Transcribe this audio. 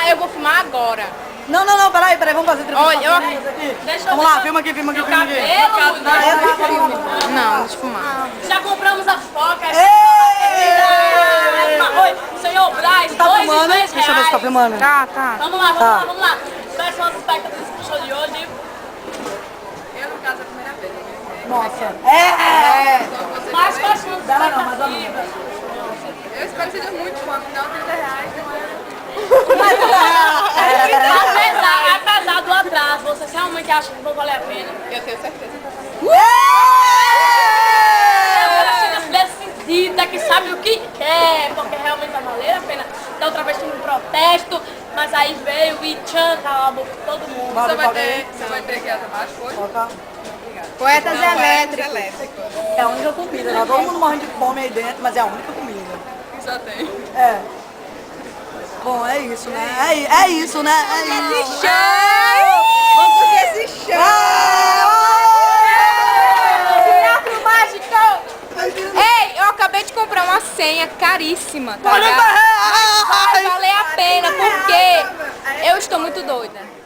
Eu vou filmar agora. Não, peraí, vamos fazer entrevista. Olha, vamos lá, filma aqui. Não, deixa eu filmar. Já compramos as focas. Ei! Senhor Braz, Tá filmando? R$2. Deixa eu ver se tá filmando. Tá. Vamos lá. Quais são as expectativas pro show de hoje? Eu, no caso, é a primeira vez. Nossa. Mas quais são as expectativas? Eu espero que seja muito bom, afinal, R$30 não é... Apesar do atraso, vocês realmente acham que vão valer a pena? Eu tenho certeza. Decidida, que sabe o que quer, porque realmente vai valer a pena. Da outra vez tinha um protesto, mas aí veio e tchan, calou a boca de todo mundo. Você vai ter aqui abaixo hoje? Poetas elétricos. É a única comida, né? Todo mundo morre de fome aí dentro, mas é a única comida. Que só tem. É. Bom, é isso, né? É isso, né? É isso. Vamos curtir esse show! Teatro Mágico! Ei, eu acabei de comprar uma senha caríssima, tá ligado? Vai valer a pena, porque eu estou muito doida.